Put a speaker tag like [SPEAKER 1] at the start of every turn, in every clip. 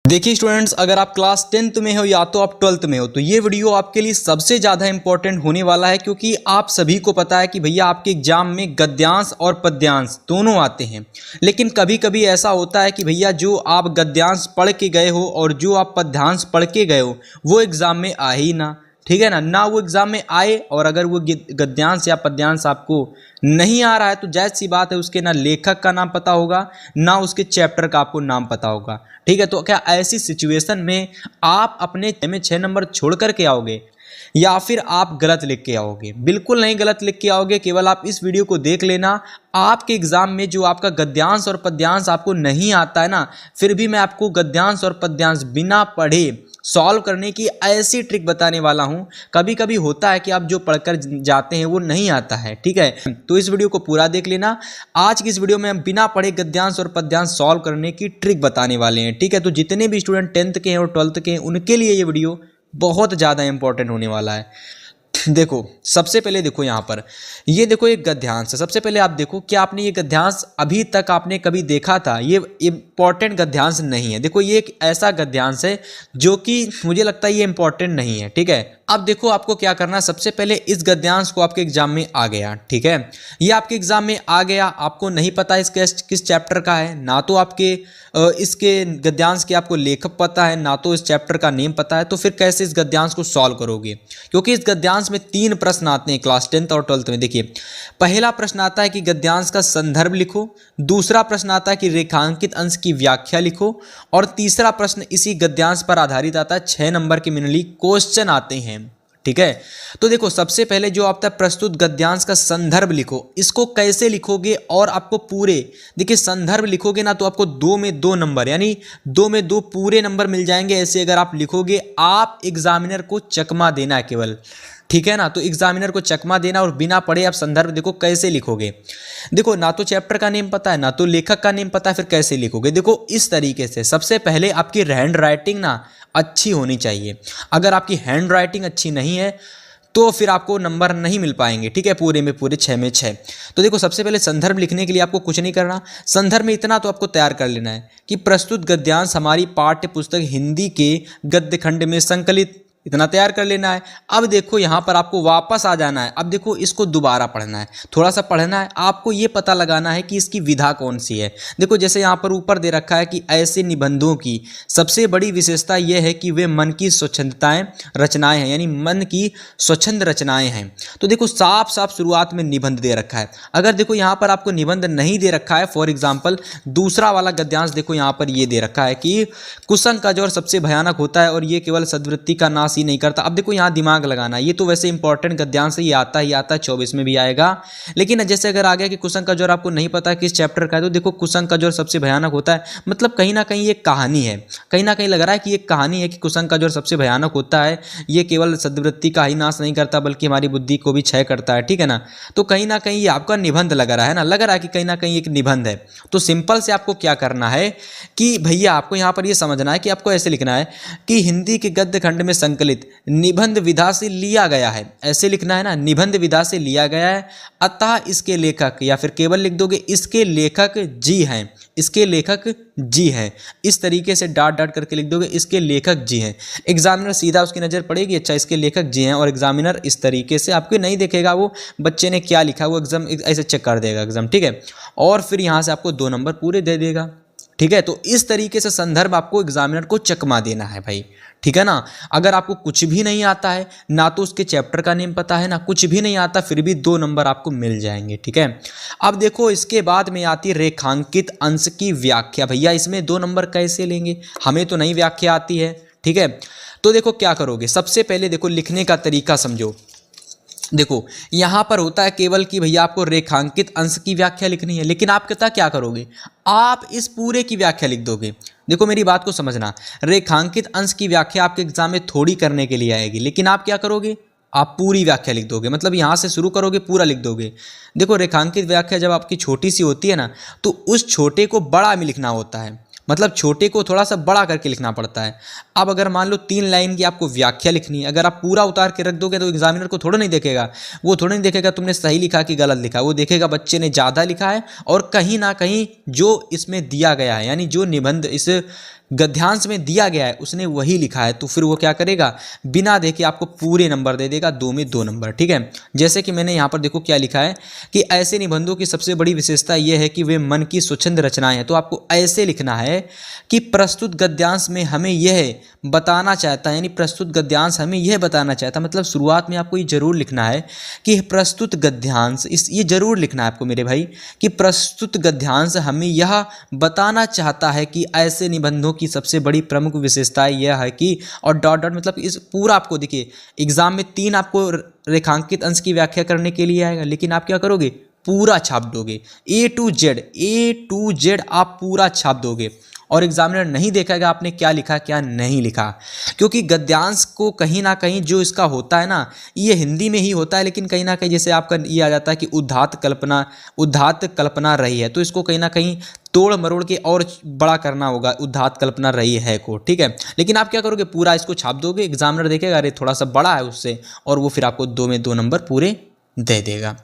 [SPEAKER 1] देखिए स्टूडेंट्स, अगर आप क्लास 10th में हो या तो आप 12th में हो तो ये वीडियो आपके लिए सबसे ज़्यादा इंपॉर्टेंट होने वाला है, क्योंकि आप सभी को पता है कि भैया आपके एग्जाम में गद्यांश और पद्यांश दोनों आते हैं। लेकिन कभी कभी ऐसा होता है कि भैया जो आप गद्यांश पढ़ के गए हो और जो आप पद्यांश पढ़ के गए हो वो एग्ज़ाम में आए ही ना। ठीक है ना वो एग्ज़ाम में आए, और अगर वो गद्यांश या पद्यांश आपको नहीं आ रहा है तो जायज़ सी बात है उसके ना लेखक का नाम पता होगा ना उसके चैप्टर का आपको नाम पता होगा। ठीक है, तो क्या ऐसी सिचुएशन में आप अपने में 6 नंबर छोड़ कर के आओगे या फिर आप गलत लिख के आओगे? बिल्कुल नहीं गलत लिख के आओगे। केवल आप इस वीडियो को देख लेना। आपके एग्जाम में जो आपका गद्यांश और पद्यांश आपको नहीं आता है ना, फिर भी मैं आपको गद्यांश और पद्यांश बिना पढ़े सॉल्व करने की ऐसी ट्रिक बताने वाला हूं। कभी कभी होता है कि आप जो पढ़कर जाते हैं वो नहीं आता है। ठीक है, तो इस वीडियो को पूरा देख लेना। आज की इस वीडियो में हम बिना पढ़े गद्यांश और पद्यांश सॉल्व करने की ट्रिक बताने वाले हैं। ठीक है, तो जितने भी स्टूडेंट 10th के हैं और 12th के हैं उनके लिए ये वीडियो बहुत ज़्यादा इंपॉर्टेंट होने वाला है। देखो, सबसे पहले देखो यहाँ पर ये देखो एक गद्यांश है। सबसे पहले आप देखो, क्या आपने ये गद्यांश अभी तक आपने कभी देखा था? ये इंपॉर्टेंट गद्यांश नहीं है। देखो, ये एक ऐसा गद्यांश है जो कि मुझे लगता है ये इंपॉर्टेंट नहीं है। ठीक है, अब देखो आपको क्या करना है। सबसे पहले इस गद्यांश को आपके एग्जाम में आ गया। ठीक है, ये आपके एग्जाम में आ गया, आपको नहीं पता इसके किस चैप्टर का है, ना तो आपके इसके गद्यांश के आपको लेखक पता है, ना तो इस चैप्टर का नेम पता है, तो फिर कैसे इस गद्यांश को सॉल्व करोगे? क्योंकि इस गद्यांश में 3 प्रश्न आते हैं क्लास 10th और 12th में। देखिए, पहला प्रश्न आता है कि गद्यांश का संदर्भ लिखो, दूसरा प्रश्न आता है कि रेखांकित अंश की व्याख्या लिखो, और तीसरा प्रश्न इसी गद्यांश पर आधारित आता है। 6 नंबर के मिनरली क्वेश्चन आते हैं। ठीक है, तो देखो सबसे पहले जो आपका प्रस्तुत गद्यांश का संदर्भ लिखो। इसको कैसे लिखोगे? और आपको पूरे, देखिए संदर्भ लिखोगे ना तो आपको 2 में 2 नंबर, यानी 2 में 2 पूरे नंबर मिल जाएंगे। ऐसे अगर आप लिखोगे, आप एग्जामिनर को चकमा देना है केवल। ठीक है ना, तो एग्जामिनर को चकमा देना, और बिना पढ़े आप संदर्भ देखो कैसे लिखोगे। देखो, ना तो चैप्टर का नेम पता है ना तो लेखक का नेम पता है, फिर कैसे लिखोगे? देखो इस तरीके से। सबसे पहले आपकी हैंड राइटिंग ना अच्छी होनी चाहिए। अगर आपकी हैंड राइटिंग अच्छी नहीं है तो फिर आपको नंबर नहीं मिल पाएंगे। ठीक है, पूरे में पूरे 6 में 6। तो देखो, सबसे पहले संदर्भ लिखने के लिए आपको कुछ नहीं करना। संदर्भ में इतना तो आपको तैयार कर लेना है कि प्रस्तुत गद्यांश हमारी पाठ्य पुस्तक हिंदी के गद्य खंड में संकलित, इतना तैयार कर लेना है। अब देखो यहाँ पर आपको वापस आ जाना है। अब देखो, इसको दोबारा पढ़ना है, थोड़ा सा पढ़ना है। आपको ये पता लगाना है कि इसकी विधा कौन सी है। देखो, जैसे यहाँ पर ऊपर दे रखा है कि ऐसे निबंधों की सबसे बड़ी विशेषता यह है कि वे मन की स्वच्छंदताएं रचनाएं हैं, यानी मन की स्वच्छंद रचनाएं हैं। तो देखो, साफ साफ शुरुआत में निबंध दे रखा है। अगर देखो यहाँ पर आपको निबंध नहीं दे रखा है, फॉर एग्जाम्पल दूसरा वाला गद्यांश देखो, यहाँ पर ये दे रखा है कि कुसंग का जोर सबसे भयानक होता है और ये केवल सद्वृत्ति का नाश ही नहीं करता। अब देखो, यहाँ दिमाग लगाना, ये तो वैसे इंपॉर्टेंट गद्यांश है, ये आता है 24 में भी आएगा। लेकिन जैसे अगर आ गया कि कुसंग का जोर आपको नहीं पता किस चैप्टर का है, तो देखो कुसंग का जोर सबसे भयानक होता है, मतलब कहीं ना कहीं ये कहानी है। कहीं ना कहीं लग रहा है कि ये कहानी है कि कुसंग का जोर सबसे भयानक होता है, ये केवल सद्वृत्ति का ही नाश नहीं करता बल्कि हमारी बुद्धि को भी क्षय करता है। ठीक है ना, तो कहीं ना कहीं ये आपका निबंध लग रहा है ना, लग रहा है कि कहीं ना कहीं एक निबंध है। तो सिंपल से आपको क्या करना है कि भैया आपको यहाँ पर ये समझना है कि आपको ऐसे लिखना है कि हिंदी के गद्य खंड में संकलित निबंध विधा से लिया गया है। ऐसे लिखना है ना, निबंध विधा से लिया गया है, अतः इसके लेखक, या फिर केवल लिख दोगे इसके लेखक जी हैं, इसके लेखक जी हैं। इस तरीके से डाट डाट करके लिख दोगे इसके लेखक जी हैं। एग्जामिनर सीधा उसकी नज़र पड़ेगी, अच्छा इसके लेखक जी हैं, और एग्जामिनर इस तरीके से आपको नहीं देखेगा वो बच्चे ने क्या लिखा, वो एग्जाम ऐसे चेक कर देगा एग्जाम। ठीक है, और फिर यहाँ से आपको 2 नंबर पूरे दे देगा। ठीक है, तो इस तरीके से संदर्भ आपको एग्जामिनर को चकमा देना है भाई। ठीक है ना, अगर आपको कुछ भी नहीं आता है, ना तो उसके चैप्टर का नेम पता है, ना कुछ भी नहीं आता, फिर भी 2 नंबर आपको मिल जाएंगे। ठीक है, अब देखो इसके बाद में आती रेखांकित अंश की व्याख्या। भैया इसमें 2 नंबर कैसे लेंगे? हमें तो नहीं व्याख्या आती है। ठीक है, तो देखो क्या करोगे। सबसे पहले देखो लिखने का तरीका समझो। देखो यहाँ पर होता है केवल कि भैया आपको रेखांकित अंश की व्याख्या लिखनी है, लेकिन आप क्या करोगे, आप इस पूरे की व्याख्या लिख दोगे। देखो मेरी बात को समझना, रेखांकित अंश की व्याख्या आपके एग्जाम में थोड़ी करने के लिए आएगी, लेकिन आप क्या करोगे, आप पूरी व्याख्या लिख दोगे। मतलब यहाँ से शुरू करोगे, पूरा लिख दोगे। देखो, रेखांकित व्याख्या जब आपकी छोटी सी होती है ना, तो उस छोटे को बड़ा में लिखना होता है, मतलब छोटे को थोड़ा सा बड़ा करके लिखना पड़ता है। अब अगर मान लो 3 लाइन की आपको व्याख्या लिखनी है, अगर आप पूरा उतार के रख दोगे तो एग्जामिनर को थोड़ा नहीं देखेगा, वो थोड़ा नहीं देखेगा तुमने सही लिखा कि गलत लिखा, वो देखेगा बच्चे ने ज़्यादा लिखा है और कहीं ना कहीं जो इसमें दिया गया है, यानी जो निबंध इस गद्यांश में दिया गया है उसने वही लिखा है, तो फिर वो क्या करेगा, बिना देखे आपको पूरे नंबर दे देगा, 2 में 2 नंबर। ठीक है, जैसे कि मैंने यहाँ पर देखो क्या लिखा है कि ऐसे निबंधों की सबसे बड़ी विशेषता यह है कि वे मन की स्वच्छंद रचनाएं हैं। तो आपको ऐसे लिखना है कि प्रस्तुत गद्यांश में हमें यह बताना चाहता है, यानी प्रस्तुत गद्यांश हमें यह बताना चाहता है, मतलब शुरुआत में आपको ये जरूर लिखना है कि प्रस्तुत गद्यांश, ये जरूर लिखना है आपको मेरे भाई कि प्रस्तुत गद्यांश हमें यह बताना चाहता है कि ऐसे निबंधों की सबसे बड़ी प्रमुख विशेषता यह है कि, और डॉट डॉट, मतलब इस पूरा आपको देखिए एग्जाम में 3 आपको रेखांकित अंश की व्याख्या करने के लिए आएगा, लेकिन आप क्या करोगे, पूरा छाप दोगे, A to Z आप पूरा छाप दोगे और एग्जामिनर नहीं देखेगा आपने क्या लिखा क्या नहीं लिखा, क्योंकि गद्यांश को कहीं ना कहीं जो इसका होता है ना, ये हिंदी में ही होता है, लेकिन कहीं ना कहीं जैसे आपका ये आ जाता है कि उद्धात कल्पना रही है, तो इसको कहीं ना कहीं तोड़ मरोड़ के और बड़ा करना होगा, उद्धात कल्पना रही है को। ठीक है, लेकिन आप क्या करोगे, पूरा इसको छाप दोगे, एग्जामिनर देखेगा अरे थोड़ा सा बड़ा है उससे, और वो फिर आपको 2 में 2 नंबर पूरे दे देगा।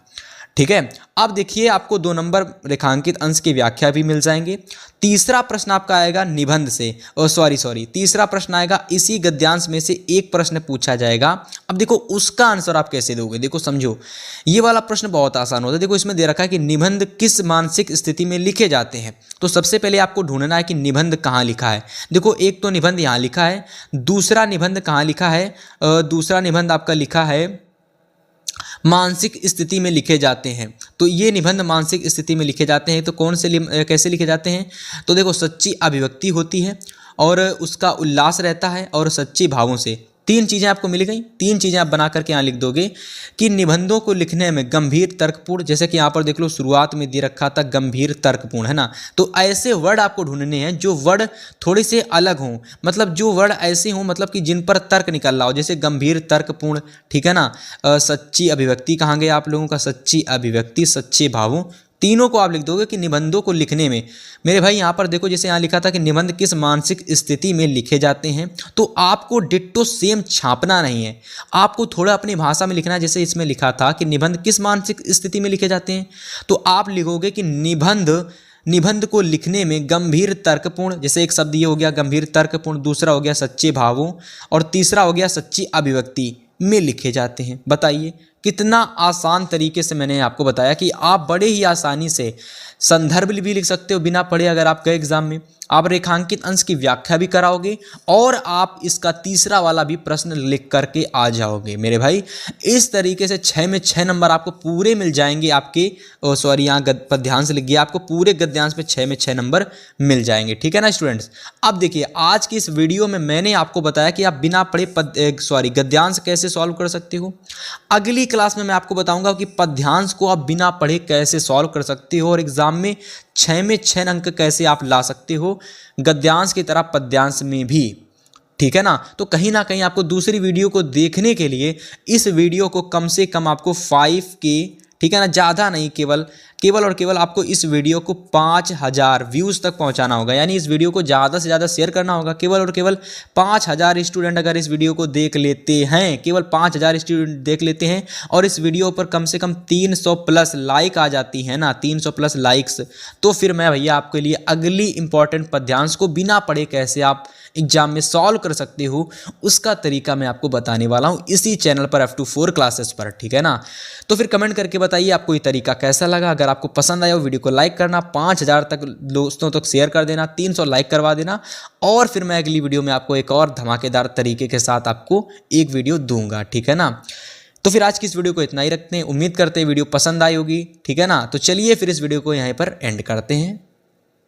[SPEAKER 1] ठीक है, अब देखिए आपको 2 नंबर रेखांकित अंश की व्याख्या भी मिल जाएंगे। तीसरा प्रश्न आपका आएगा निबंध से, तीसरा प्रश्न आएगा इसी गद्यांश में से एक प्रश्न पूछा जाएगा। अब देखो उसका आंसर आप कैसे दोगे, देखो समझो, ये वाला प्रश्न बहुत आसान होता है। देखो इसमें दे रखा है कि निबंध किस मानसिक स्थिति में लिखे जाते हैं, तो सबसे पहले आपको ढूंढना है कि निबंध कहाँ लिखा है। देखो एक तो निबंध यहाँ लिखा है, दूसरा निबंध कहाँ लिखा है, दूसरा निबंध आपका लिखा है मानसिक स्थिति में लिखे जाते हैं। तो ये निबंध मानसिक स्थिति में लिखे जाते हैं, तो कौन से कैसे लिखे जाते हैं, तो देखो सच्ची अभिव्यक्ति होती है और उसका उल्लास रहता है और सच्ची भावों से। 3 चीज़ें आपको मिल गई, 3 चीज़ें आप बना करके यहाँ लिख दोगे कि निबंधों को लिखने में गंभीर तर्कपूर्ण, जैसे कि यहाँ पर देख लो शुरुआत में दे रखा था गंभीर तर्कपूर्ण, है ना, तो ऐसे वर्ड आपको ढूंढने हैं जो वर्ड थोड़े से अलग हों, मतलब जो वर्ड ऐसे हों मतलब कि जिन पर तर्क निकल रहा हो, जैसे गंभीर तर्कपूर्ण। ठीक है ना, सच्ची अभिव्यक्ति कहाँ गया आप लोगों का, सच्ची अभिव्यक्ति, सच्चे भावों, तीनों को आप लिख दोगे कि निबंधों को लिखने में। मेरे भाई यहाँ पर देखो जैसे यहाँ लिखा था कि निबंध किस मानसिक स्थिति में लिखे जाते हैं, तो आपको डिट्टो सेम छापना नहीं है, आपको थोड़ा अपनी भाषा में लिखना है। जैसे इसमें लिखा था कि निबंध किस मानसिक स्थिति में लिखे जाते हैं, तो आप लिखोगे कि निबंध को लिखने में गंभीर तर्कपूर्ण, जैसे एक शब्द ये हो गया गंभीर तर्कपूर्ण, दूसरा हो गया सच्चे भावों और तीसरा हो गया सच्ची अभिव्यक्ति में लिखे जाते हैं। बताइए कितना आसान तरीके से मैंने आपको बताया कि आप बड़े ही आसानी से संदर्भ भी लिख सकते हो बिना पढ़े। अगर आप गए एग्जाम में आप रेखांकित अंश की व्याख्या भी कराओगे और आप इसका तीसरा वाला भी प्रश्न लिख करके आ जाओगे मेरे भाई। इस तरीके से 6 में 6 नंबर आपको पूरे मिल जाएंगे आपके, यहाँ पद्यांश लिख गया, आपको पूरे गद्यांश में 6 में 6 नंबर मिल जाएंगे। ठीक है ना स्टूडेंट्स। अब देखिए आज की इस वीडियो में मैंने आपको बताया कि आप बिना पढ़े गद्यांश कैसे सॉल्व कर सकते हो। अगली क्लास में मैं आपको बताऊंगा कि पद्यांश को आप बिना पढ़े कैसे सॉल्व कर सकते हो और एग्जाम में 6 में 6 अंक कैसे आप ला सकते हो गद्यांश की तरह पद्यांश में भी। ठीक है ना, तो कहीं ना कहीं आपको दूसरी वीडियो को देखने के लिए इस वीडियो को कम से कम आपको 5K, ठीक है ना, ज़्यादा नहीं, केवल और केवल आपको इस वीडियो को 5000 व्यूज़ तक पहुंचाना होगा। यानी इस वीडियो को ज़्यादा से ज़्यादा शेयर करना होगा। केवल और केवल 5000 स्टूडेंट अगर इस वीडियो को देख लेते हैं, केवल 5000 स्टूडेंट देख लेते हैं और इस वीडियो पर कम से कम 300 प्लस लाइक आ जाती है ना, 300 प्लस लाइक्स, तो फिर मैं भैया आपके लिए अगली इंपॉर्टेंट पद्यांश को बिना पढ़े कैसे आप एग्जाम में सॉल्व कर सकते हो उसका तरीका मैं आपको बताने वाला हूँ इसी चैनल पर F2 4 क्लासेस पर। ठीक है ना, तो फिर कमेंट करके बताइए आपको ये तरीका कैसा लगा। अगर आपको पसंद आया हो वीडियो को लाइक करना, 5000 तक दोस्तों तक शेयर कर देना, 300 लाइक करवा देना और फिर मैं अगली वीडियो में आपको एक और धमाकेदार तरीके के साथ आपको एक वीडियो दूंगा। ठीक है ना, तो फिर आज की इस वीडियो को इतना ही रखते हैं। उम्मीद करते हैं वीडियो पसंद आई होगी। ठीक है ना, तो चलिए फिर इस वीडियो को यहीं पर एंड करते हैं।